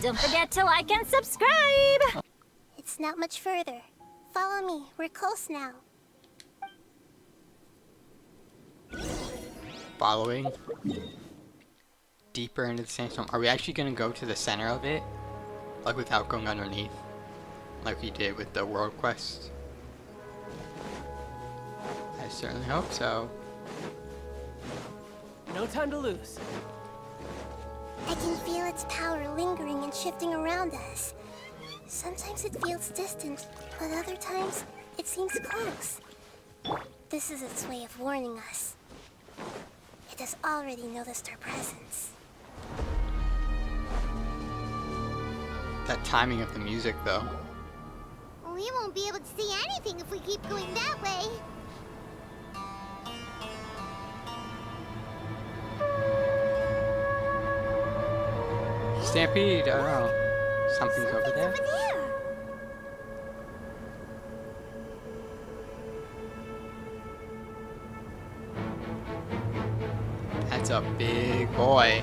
Don't forget to like and subscribe! It's not much further. Follow me, we're close now. Following deeper into the sandstorm. Are we actually gonna go to the center of it? Like without going underneath? Like we did with the world quest? I certainly hope so. No time to lose. I can feel its power lingering and shifting around us. Sometimes it feels distant, but other times it seems close. This is its way of warning us. It has already noticed our presence. That timing of the music though. We won't be able to see anything if we keep going that way. Stampede, I don't know. Something's over there. That's a big boy.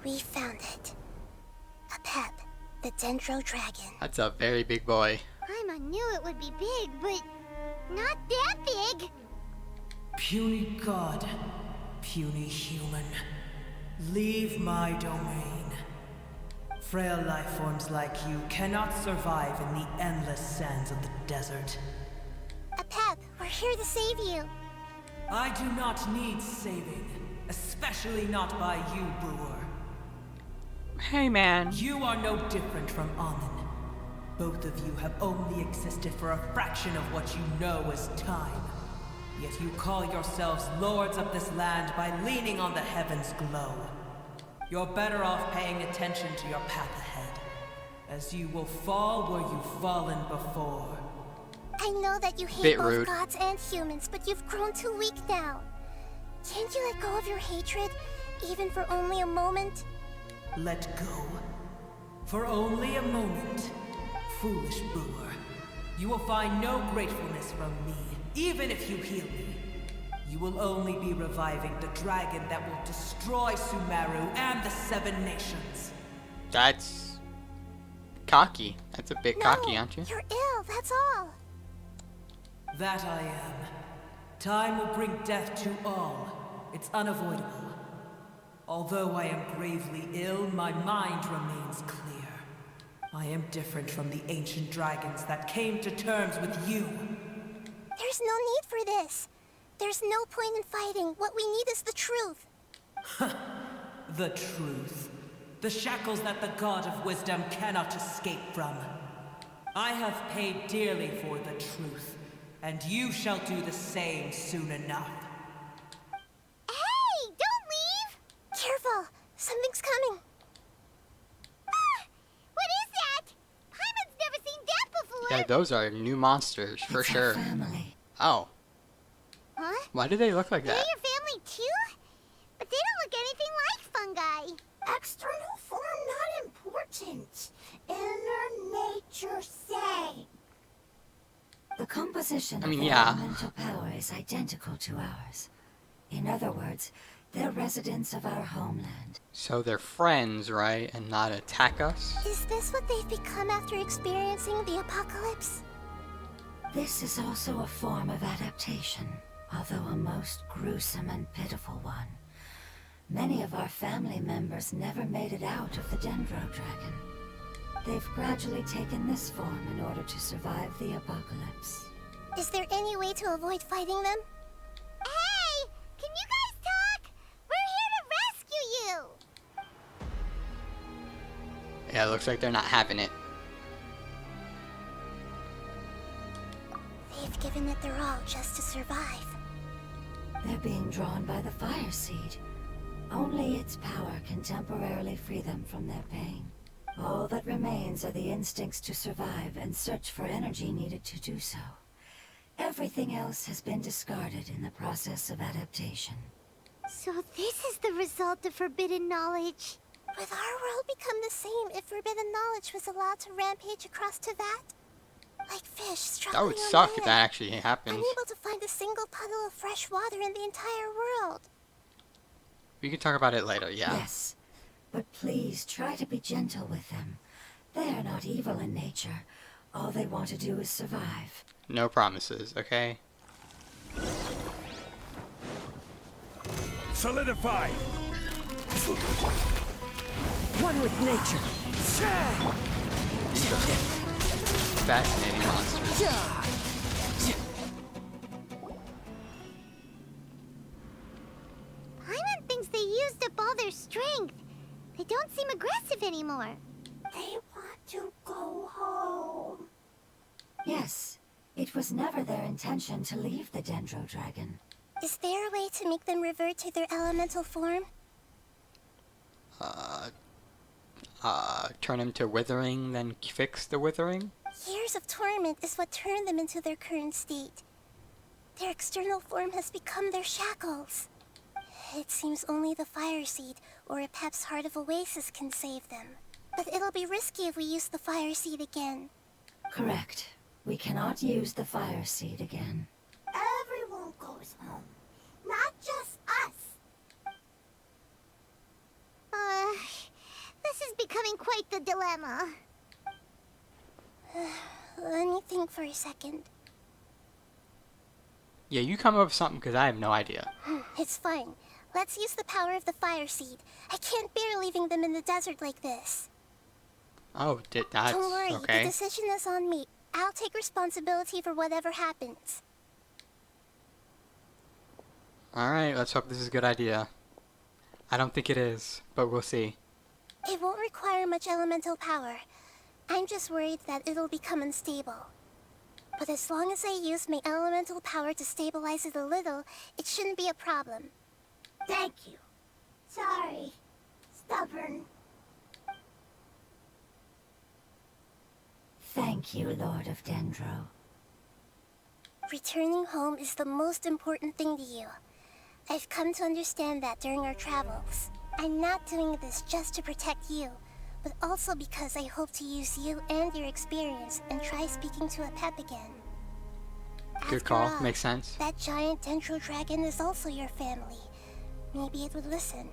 We found it. A pep, the Dendro Dragon. That's a very big boy. Paimon knew it would be big, but not that big. Puny god, puny human, leave my domain. Frail life forms like you cannot survive in the endless sands of the desert. A pep, we're here to save you. I do not need saving, especially not by you, brewer. Hey man. You are no different from Amun. Both of you have only existed for a fraction of what you know as time. Yet you call yourselves lords of this land by leaning on the heavens' glow. You're better off paying attention to your path ahead, as you will fall where you've fallen before. I know that you hate Bit both rude. gods and humans, but you've grown too weak now. Can't you let go of your hatred, even for only a moment? Let go. For only a moment. Foolish brewer. You will find no gratefulness from me, even if you heal me. You will only be reviving the dragon that will destroy Sumeru and the Seven Nations. That's cocky. That's a bit cocky, aren't you? You're ill, that's all. That I am. Time will bring death to all. It's unavoidable. Although I am gravely ill, my mind remains clear. I am different from the ancient dragons that came to terms with you. There's no need for this. There's no point in fighting. What we need is the truth. The truth. The shackles that the god of wisdom cannot escape from. I have paid dearly for the truth, and you shall do the same soon enough. Hey, don't leave! Careful, something's coming. Ah, what is that? Paimon's never seen that before. Yeah, those are new monsters for sure. Family. Oh, Huh? why do they look like They're that? your family too? But they don't look anything like fungi. External form not important. Inner nature say. The composition I mean, of their yeah. elemental power is identical to ours. In other words, they're residents of our homeland. So they're friends, right? And not attack us? Is this what they've become after experiencing the apocalypse? This is also a form of adaptation, although a most gruesome and pitiful one. Many of our family members never made it out of the Dendro Dragon. They've gradually taken this form in order to survive the apocalypse. Is there any way to avoid fighting them? Hey, can you guys talk? We're here to rescue you. Yeah, it looks like they're not having it. They've given it their all just to survive. They're being drawn by the fire seed. Only its power can temporarily free them from their pain. All that remains are the instincts to survive and search for energy needed to do so. Everything else has been discarded in the process of adaptation. So this is the result of forbidden knowledge. Would our world become the same if forbidden knowledge was allowed to rampage across Teyvat? Like fish struggling That would on suck if land, that actually happens. unable to find a single puddle of fresh water in the entire world. We can talk about it later, yeah. Yes, but please try to be gentle with them. They are not evil in nature. All they want to do is survive. No promises, okay? Solidify! One with nature. Fascinating monsters. Paimon thinks they used up all their strength. They don't seem aggressive anymore. They want to go home. Yes, it was never their intention to leave the Dendro Dragon. Is there a way to make them revert to their elemental form? Turn him to withering, then fix the withering? Years of torment is what turned them into their current state. Their external form has become their shackles. It seems only the Fire Seed or a Pep's Heart of Oasis can save them. But it'll be risky if we use the Fire Seed again. Correct. We cannot use the Fire Seed again. Everyone goes home. Not just us. This is becoming quite the dilemma. Let me think for a second. Yeah, you come up with something because I have no idea. It's fine. Let's use the power of the Fire Seed. I can't bear leaving them in the desert like this. Oh, that's Don't worry, okay. the decision is on me. I'll take responsibility for whatever happens. Alright, let's hope this is a good idea. I don't think it is, but we'll see. It won't require much elemental power. I'm just worried that it'll become unstable. But as long as I use my elemental power to stabilize it a little, it shouldn't be a problem. Thank you. Sorry. Stubborn. Thank you, Lord of Dendro. Returning home is the most important thing to you. I've come to understand that during our travels. I'm not doing this just to protect you, but also because I hope to use you and your experience and try speaking to a Pep again. Good After call, all, makes sense. that giant Dendro Dragon is also your family. Maybe it would listen.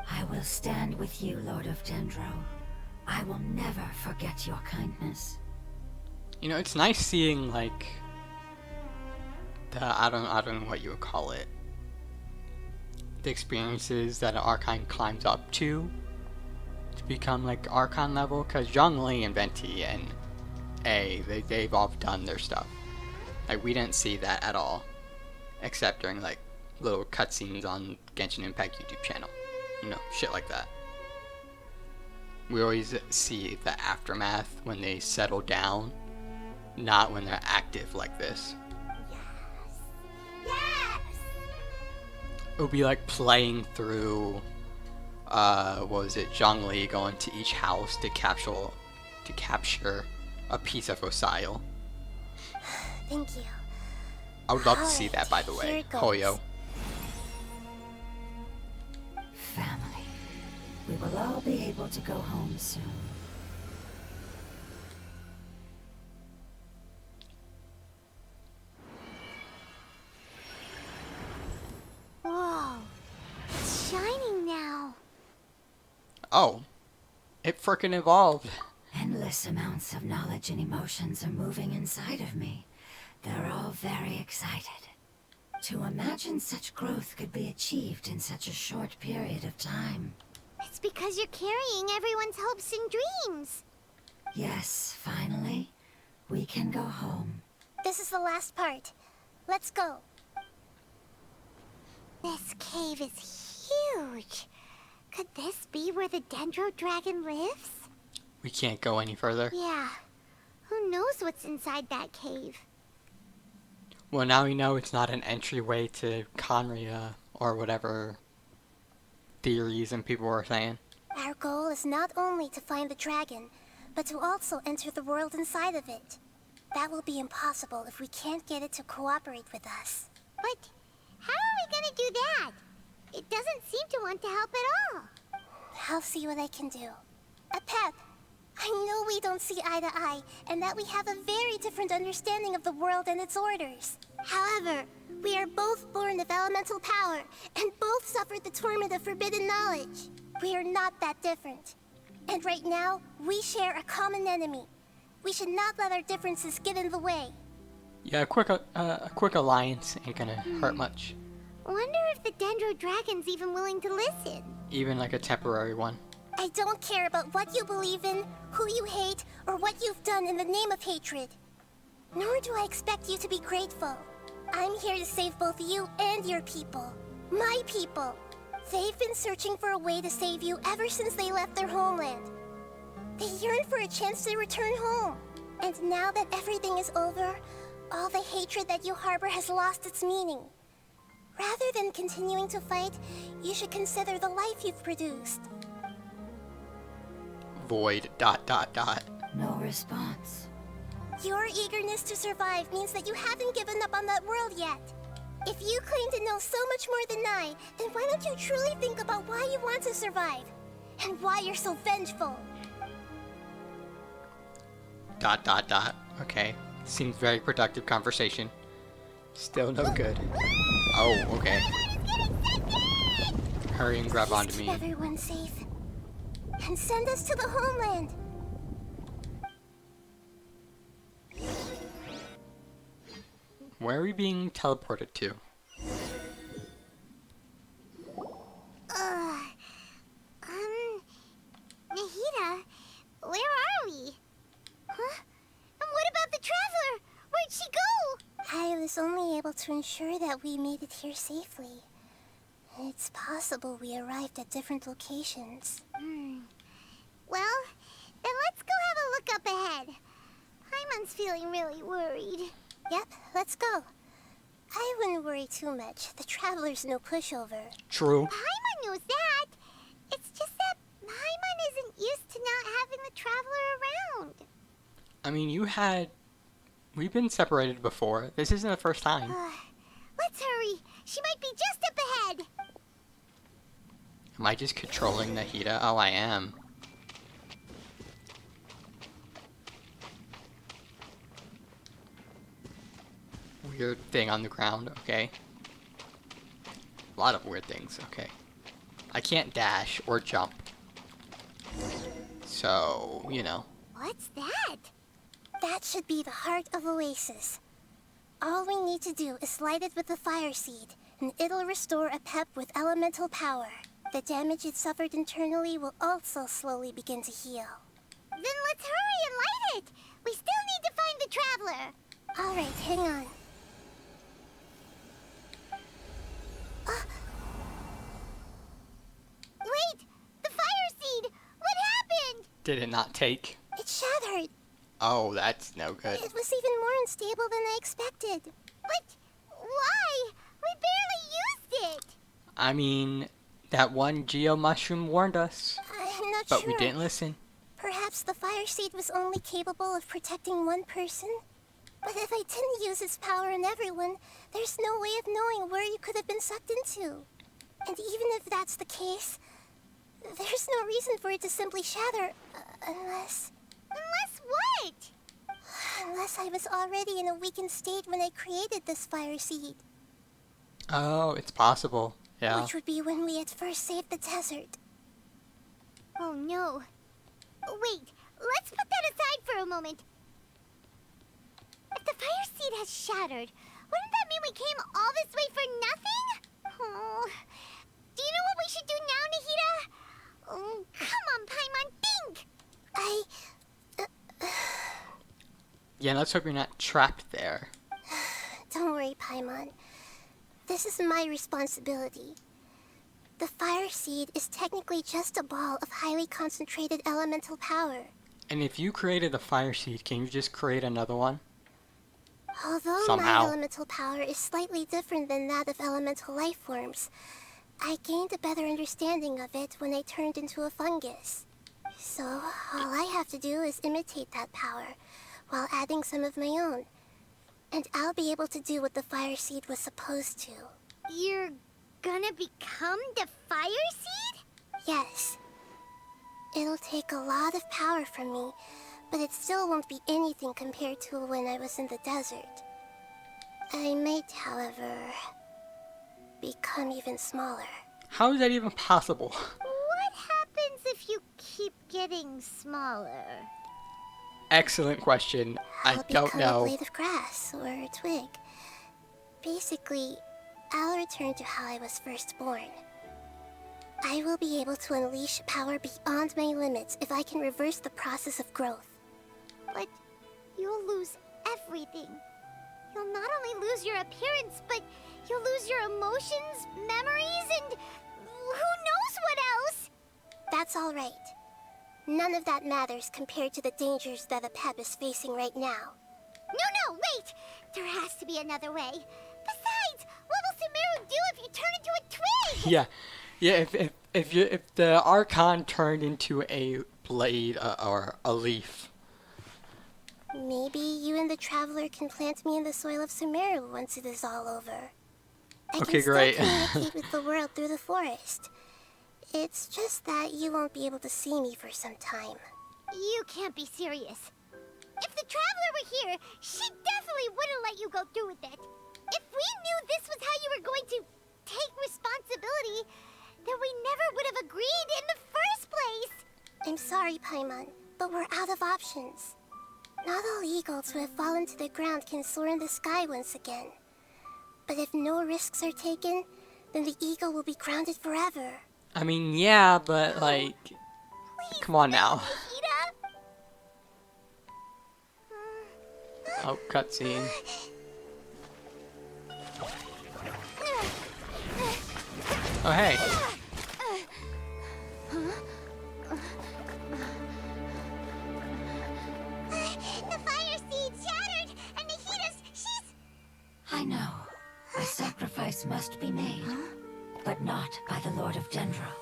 I will stand with you, Lord of Dendro. I will never forget your kindness. You know, it's nice seeing, like, I don't know what you would call it. The experiences that an Archon climbs up to become, like, Archon level. Because Zhongli and Venti and they've all done their stuff. Like, we didn't see that at all. Except during, like, little cutscenes on Genshin Impact YouTube channel. You know, shit like that. We always see the aftermath when they settle down. Not when they're active like this. Yes! It would be like playing through, what was it, Zhongli going to each house to capture a piece of Osile. Thank you. I would love to see Alright, that, by the here way. it goes. Hoyo. Family. We will all be able to go home soon. Whoa. It's shining now. Oh. It frickin' evolved. Endless amounts of knowledge and emotions are moving inside of me. They're all very excited. To imagine such growth could be achieved in such a short period of time. It's because you're carrying everyone's hopes and dreams. Yes, finally, we can go home. This is the last part. Let's go. This cave is huge. Could this be where the Dendro Dragon lives? We can't go any further. Yeah. Who knows what's inside that cave? Well, now we know it's not an entryway to Conria or whatever theories and people were saying. Our goal is not only to find the dragon, but to also enter the world inside of it. That will be impossible if we can't get it to cooperate with us. But how are we gonna do that? It doesn't seem to want to help at all. I'll see what I can do. Pep, I know we don't see eye to eye, and that we have a very different understanding of the world and its orders. However, we are both born of elemental power, and both suffered the torment of forbidden knowledge. We are not that different. And right now, we share a common enemy. We should not let our differences get in the way. Yeah, a quick alliance ain't gonna hurt much. Wonder if the Dendro Dragon's even willing to listen. Even like a temporary one. I don't care about what you believe in, who you hate, or what you've done in the name of hatred. Nor do I expect you to be grateful. I'm here to save both you and your people. My people. They've been searching for a way to save you ever since they left their homeland. They yearn for a chance to return home. And now that everything is over, all the hatred that you harbor has lost its meaning. Rather than continuing to fight, you should consider the life you've produced. Void ... No response. Your eagerness to survive means that you haven't given up on that world yet. If you claim to know so much more than I, then why don't you truly think about why you want to survive? And why you're so vengeful? ... Okay. Seems very productive conversation. Still no good. Oh, okay. Hurry and grab onto Keep me. everyone safe. And send us to the homeland. Where are we being teleported to? Nahida, where are we? Huh? And what about the Traveler? Where'd she go? I was only able to ensure that we made it here safely. It's possible we arrived at different locations. Well, then let's go have a look up ahead. Paimon's feeling really worried. Yep, let's go. I wouldn't worry too much. The Traveler's no pushover. True. Paimon knows that. It's just that Paimon isn't used to not having the Traveler around. I mean, we've been separated before. This isn't the first time. Let's hurry. She might be just up ahead. Am I just controlling Nahida? Oh, I am. Weird thing on the ground, okay. A lot of weird things, okay. I can't dash or jump. So, you know. What's that? That should be the heart of Oasis. All we need to do is light it with the fire seed, and it'll restore a pep with elemental power. The damage it suffered internally will also slowly begin to heal. Then let's hurry and light it. We still need to find the Traveler. All right, hang on. Wait! The fire seed! What happened? Did it not take? It shattered. Oh, that's no good. It was even more unstable than I expected. But why? We barely used it. I mean, that one Geo mushroom warned us, I'm not but sure. we didn't listen. Perhaps the fire seed was only capable of protecting one person? But if I didn't use its power on everyone, there's no way of knowing where you could have been sucked into. And even if that's the case, there's no reason for it to simply shatter, unless... Unless what? Unless I was already in a weakened state when I created this fire seed. Oh, it's possible. Yeah. Which would be when we at first saved the desert. Oh no. Wait, let's put that aside for a moment. If the fire seed has shattered, wouldn't that mean we came all this way for nothing? Oh. Do you know what we should do now, Nahida? Oh, come on, Paimon, think! Yeah, let's hope you're not trapped there. Don't worry, Paimon. This is my responsibility. The fire seed is technically just a ball of highly concentrated elemental power. And if you created the fire seed, can you just create another one? Although Somehow. my elemental power is slightly different than that of elemental life forms, I gained a better understanding of it when I turned into a fungus. So, all I have to do is imitate that power, while adding some of my own. And I'll be able to do what the fire seed was supposed to. You're gonna become the fire seed? Yes. It'll take a lot of power from me, but it still won't be anything compared to when I was in the desert. I might, however, become even smaller. How is that even possible? What happens if you keep getting smaller? Excellent question. I I'll don't become a know. blade of grass or a twig. Basically, I'll return to how I was first born. I will be able to unleash power beyond my limits if I can reverse the process of growth. But you'll lose everything. You'll not only lose your appearance, but you'll lose your emotions, memories, and who knows what else? That's all right. None of that matters compared to the dangers that a pep is facing right now. No, wait! There has to be another way. Besides, what will Sumeru do if you turn into a twig? Yeah. If the Archon turned into a blade or a leaf. Maybe you and the Traveler can plant me in the soil of Sumeru once it is all over. I Okay, can still great. communicate with the world through the forest. It's just that you won't be able to see me for some time. You can't be serious. If the Traveler were here, she definitely wouldn't let you go through with it. If we knew this was how you were going to take responsibility, then we never would have agreed in the first place. I'm sorry, Paimon, but we're out of options. Not all eagles who have fallen to the ground can soar in the sky once again. But if no risks are taken, then the eagle will be grounded forever. I mean, yeah, but like, come on now. Oh, cutscene. Oh, hey. The fire seed shattered, and she's... I know. A sacrifice must be made, but not by the Lord of Dendro.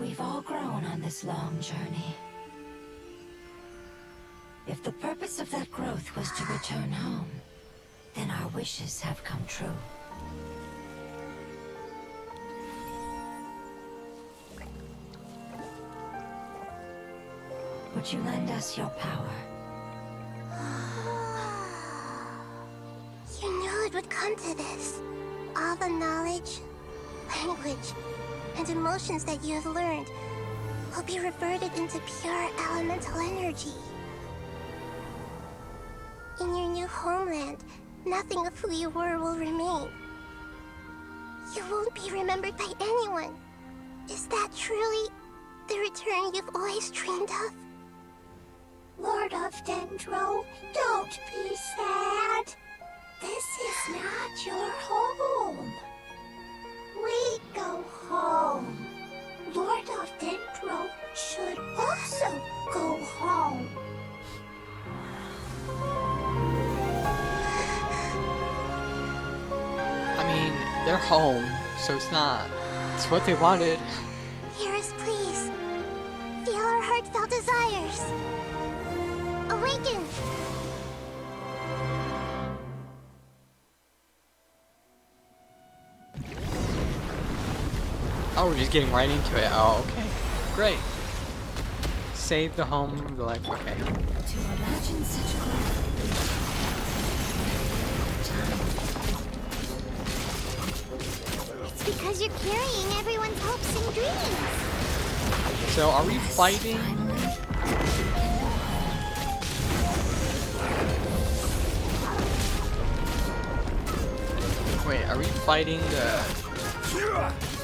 We've all grown on this long journey. If the purpose of that growth was to return home, then our wishes have come true. Would you lend us your power? You knew it would come to this. All the knowledge, language, and emotions that you have learned will be reverted into pure elemental energy. In your new homeland, nothing of who you were will remain. You won't be remembered by anyone. Is that truly the return you've always dreamed of? Lord of Dendro, don't be sad. This is not your home. We go home. Lord of Dendro should also go home. I mean, they're home, so it's not. It's what they wanted. Hear us, please. Feel our heartfelt desires. Awaken! Oh, we're just getting right into it. Oh, okay. Great. Save the home, the life. Okay. To imagine such growth. It's because you're carrying everyone's hopes and dreams. So, are we fighting? Wait, are we fighting the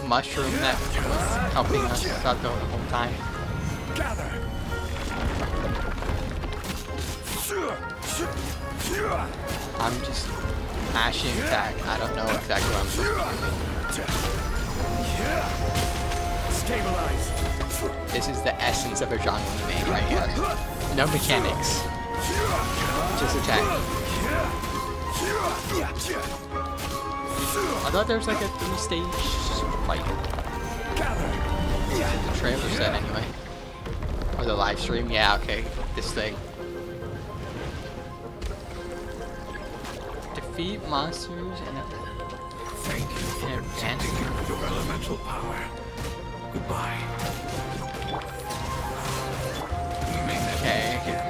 mushroom that was helping us out the whole time? I'm just mashing attack. I don't know exactly what I'm supposed to do. Stabilize. This is the essence of a genre main right here. No mechanics. Just attack. I thought there was like a 3-stage fight. The trailer said anyway. Or the live stream. Yeah, okay. This thing. Defeat monsters and Thank you for protecting your elemental power. Goodbye. We may never Okay. meet again.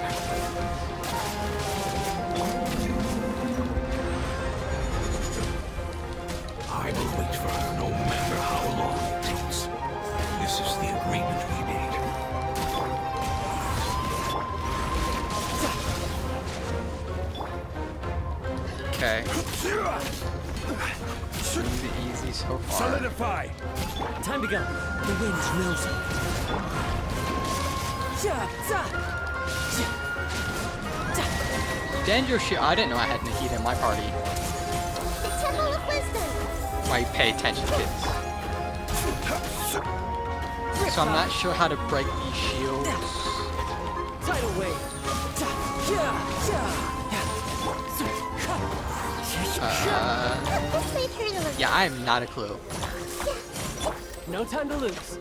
Easy so far. Solidify. Time to go. The wind knows me. Dangerous shit. I didn't know I had Nahida in my party. The Temple of Wisdom. Why you pay attention, kids. So I'm not sure how to break these shields. Tidal wave. This might hurt a little. Yeah, I have not a clue. No time to lose.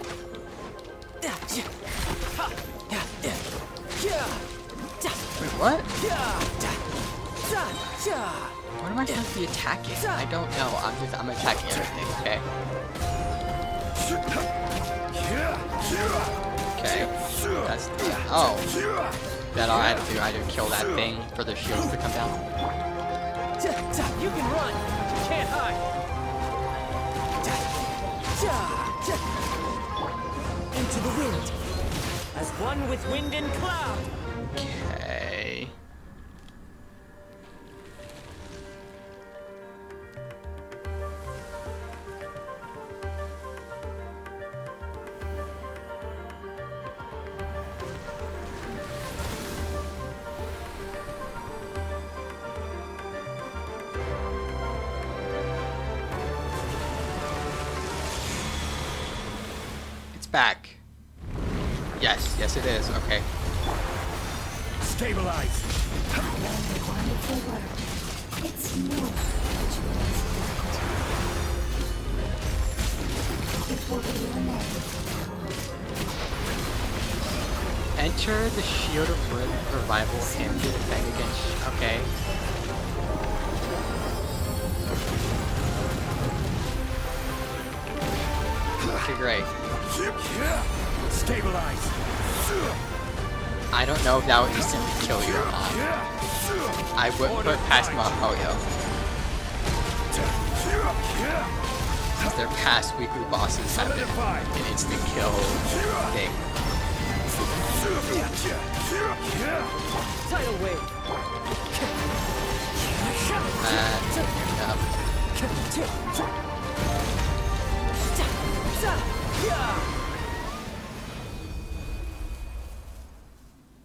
Wait, what? What am I supposed to be attacking? I don't know. I'm attacking everything, okay? Okay. That's oh. That all I had to do. I had to kill that thing for the shields to come down. You can run. Can't hide. Into the wind. As one with wind and cloud. Okay. It's back. Yes, it is. Okay. Stabilize. Wonderful work. It's more rituals left. It will be remain. Enter the Shield of Revival him to defend against. Okay. Okay, great. Stabilize. I don't know if that would instantly kill you or not. I wouldn't put it past mihoyo. Since their past weekly bosses have been an instant kill thing. Tidal wave.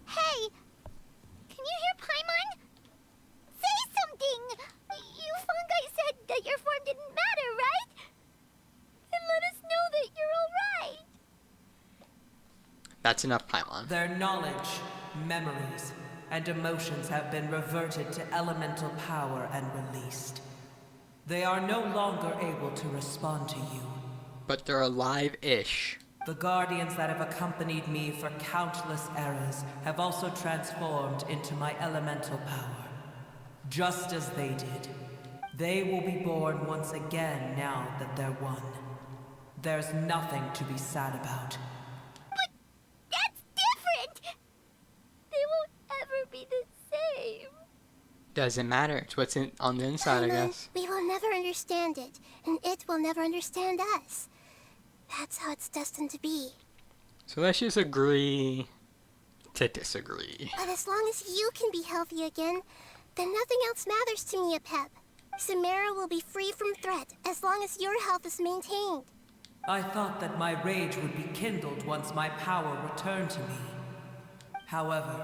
Hey! Can you hear Paimon? Say something! You fungi said that your form didn't matter, right? Then let us know that you're alright! That's enough, Paimon. Their knowledge, memories, and emotions have been reverted to elemental power and released. They are no longer able to respond to you. But they're alive-ish. The guardians that have accompanied me for countless eras have also transformed into my elemental power. Just as they did. They will be born once again now that they're one. There's nothing to be sad about. But that's different! They won't ever be the same. Doesn't matter. It's what's on the inside, I guess. We will never understand it, and it will never understand us. That's how it's destined to be. So let's just agree to disagree. But as long as you can be healthy again, then nothing else matters to me, Apep. Samara will be free from threat as long as your health is maintained. I thought that my rage would be kindled once my power returned to me. However,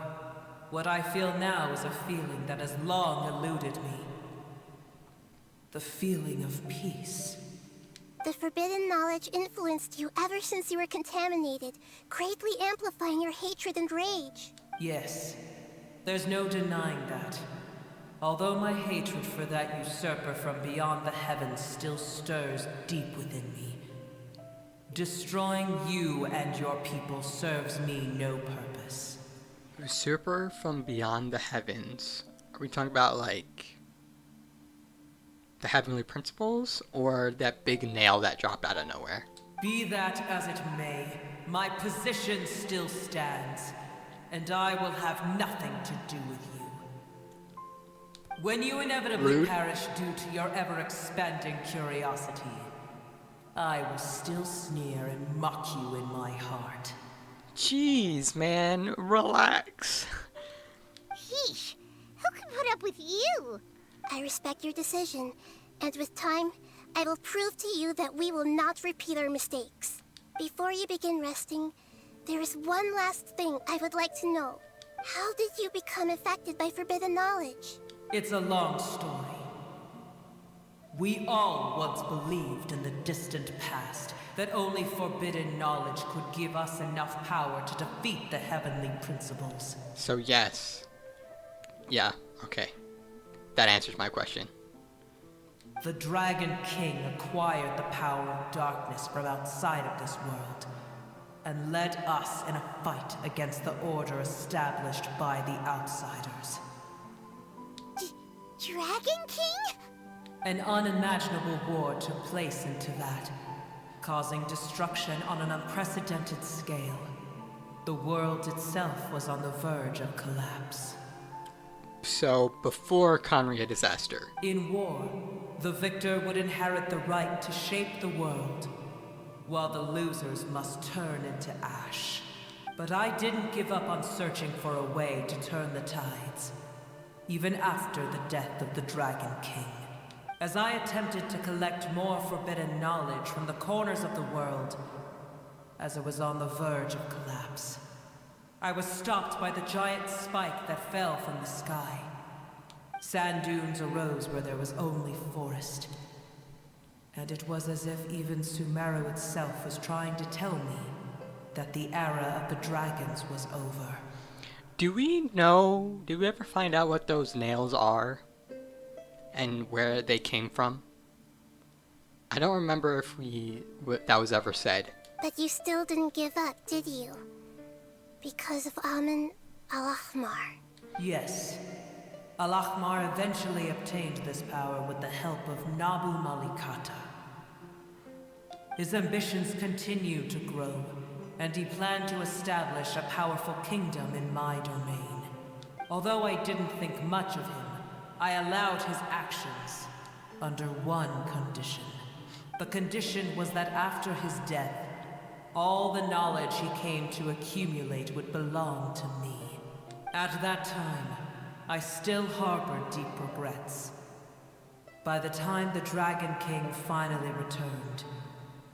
what I feel now is a feeling that has long eluded me. The feeling of peace. The forbidden knowledge influenced you ever since you were contaminated, greatly amplifying your hatred and rage. Yes, there's no denying that. Although my hatred for that usurper from beyond the heavens still stirs deep within me. Destroying you and your people serves me no purpose. Usurper from beyond the heavens. Are we talking about, like, the heavenly principles? Or that big nail that dropped out of nowhere? Be that as it may, my position still stands, and I will have nothing to do with you. When you inevitably Rude. perish due to your ever-expanding curiosity, I will still sneer and mock you in my heart. Jeez, man, relax. Heesh! Who could put up with you? I respect your decision, and with time, I will prove to you that we will not repeat our mistakes. Before you begin resting, there is one last thing I would like to know. How did you become affected by forbidden knowledge? It's a long story. We all once believed in the distant past that only forbidden knowledge could give us enough power to defeat the heavenly principles. So yes. Yeah, okay. That answers my question. The Dragon King acquired the power of darkness from outside of this world, and led us in a fight against the order established by the outsiders. Dragon King? An unimaginable war took place into that, causing destruction on an unprecedented scale. The world itself was on the verge of collapse. So, before Conria disaster. In war, the victor would inherit the right to shape the world, while the losers must turn into ash. But I didn't give up on searching for a way to turn the tides, even after the death of the Dragon King. As I attempted to collect more forbidden knowledge from the corners of the world, as it was on the verge of collapse, I was stopped by the giant spike that fell from the sky. Sand dunes arose where there was only forest. And it was as if even Sumeru itself was trying to tell me that the era of the dragons was over. Do we ever find out what those nails are? And where they came from? I don't remember if that was ever said. But you still didn't give up, did you? Because of Amun Al-Ahmar. Yes. Al-Ahmar eventually obtained this power with the help of Nabu Malikata. His ambitions continued to grow, and he planned to establish a powerful kingdom in my domain. Although I didn't think much of him, I allowed his actions under one condition. The condition was that after his death, all the knowledge he came to accumulate would belong to me. At that time, I still harbored deep regrets. By the time the Dragon King finally returned,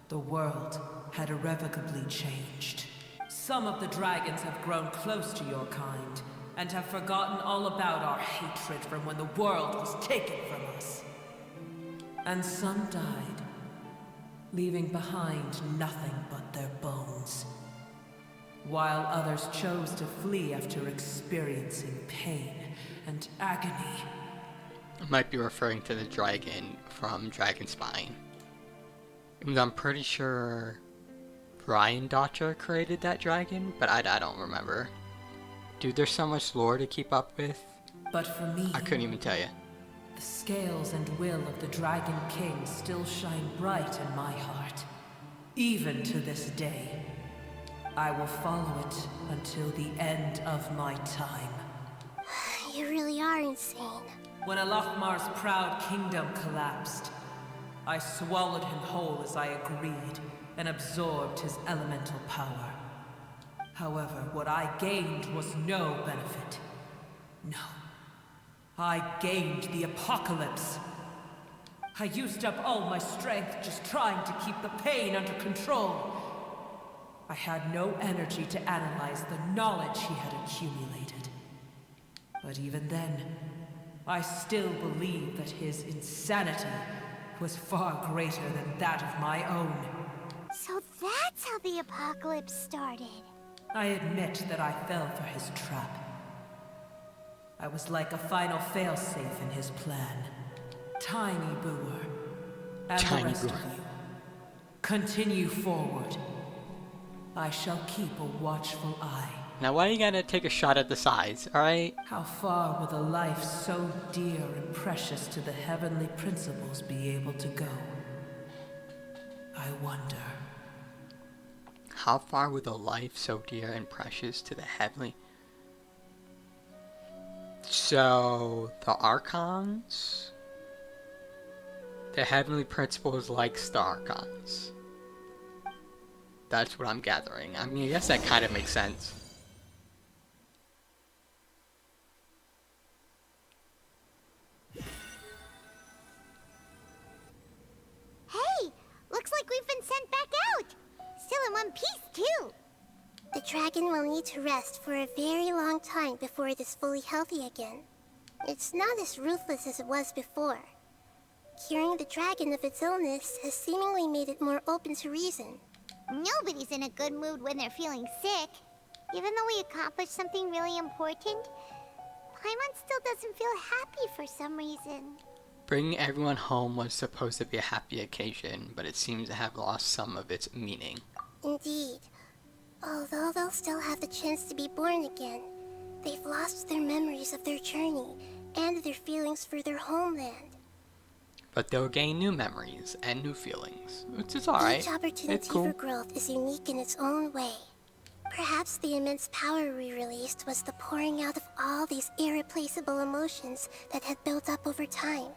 the world had irrevocably changed. Some of the dragons have grown close to your kind, and have forgotten all about our hatred from when the world was taken from us. And some died, leaving behind nothing but their bones, while others chose to flee after experiencing pain and agony. I might be referring to the dragon from Dragon Spine. I'm pretty sure Brian Dotcher created that dragon, but I don't remember. Dude, there's so much lore to keep up with. But for me, I couldn't even tell you. the scales and will of the Dragon King still shine bright in my heart. Even to this day, I will follow it until the end of my time. You really are insane. When Al-Ahmar's proud kingdom collapsed, I swallowed him whole as I agreed, and absorbed his elemental power. However, what I gained was no benefit. No. I gained the apocalypse. I used up all my strength just trying to keep the pain under control. I had no energy to analyze the knowledge he had accumulated. But even then, I still believed that his insanity was far greater than that of my own. So that's how the apocalypse started. I admit that I fell for his trap. I was like a final failsafe in his plan. Tiny Booer, and Tiny the rest Booer. of you, continue forward. I shall keep a watchful eye. Now why you gotta take a shot at the size, alright? How far will a life so dear and precious to the heavenly principles be able to go? I wonder. How far would a life so dear and precious to the heavenly... So, the Archons? The heavenly principles likes the Archons. That's what I'm gathering. I mean, I guess that kind of makes sense. rest for a very long time before it is fully healthy again. It's not as ruthless as it was before. Curing the dragon of its illness has seemingly made it more open to reason. Nobody's in a good mood when they're feeling sick. Even though we accomplished something really important, Paimon still doesn't feel happy for some reason. Bringing everyone home was supposed to be a happy occasion, but it seems to have lost some of its meaning. Indeed. Although they'll still have the chance to be born again, they've lost their memories of their journey and their feelings for their homeland. But they'll gain new memories and new feelings, which is alright. Each opportunity It's cool. for growth is unique in its own way. Perhaps the immense power we released was the pouring out of all these irreplaceable emotions that had built up over time.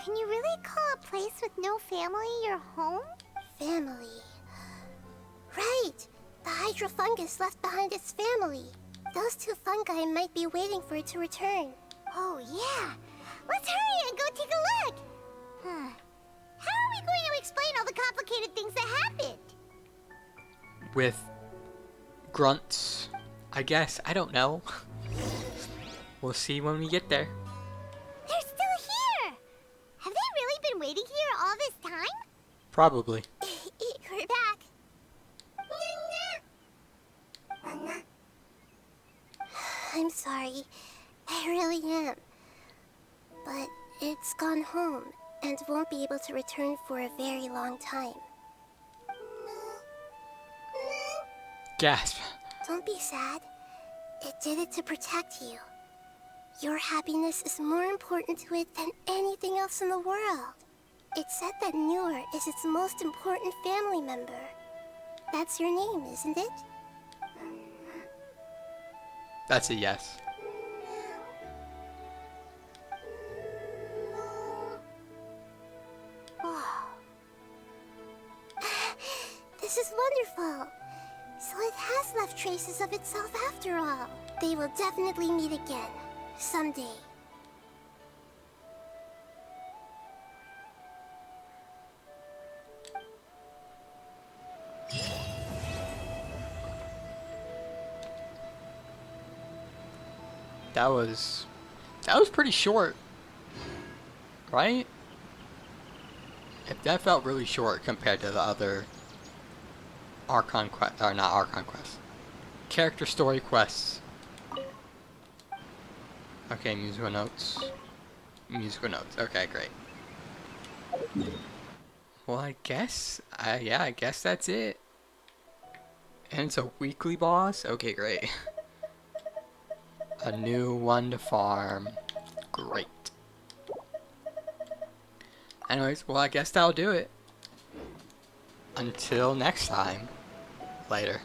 Can you really call a place with no family your home? Family. Right! The hydrofungus left behind its family. Those two fungi might be waiting for it to return. Oh yeah! Let's hurry and go take a look! Huh. How are we going to explain all the complicated things that happened? With grunts, I guess. I don't know. We'll see when we get there. They're still here! Have they really been waiting here all this time? Probably. We're back. I'm sorry. I really am. But it's gone home and won't be able to return for a very long time. Gasp. Don't be sad. It did it to protect you. Your happiness is more important to it than anything else in the world. It's said that Noor is its most important family member. That's your name, isn't it? That's a yes. This is wonderful. So it has left traces of itself after all. They will definitely meet again. Someday. That was pretty short, right? That felt really short compared to the other Archon quest, or not Archon quests, character story quests. Okay, musical notes. Musical notes. Okay, great. Well, I guess, yeah, I guess that's it. And it's a weekly boss? Okay, great. A new one to farm. Great. Anyways, well, I guess that'll do it. Until next time. Later.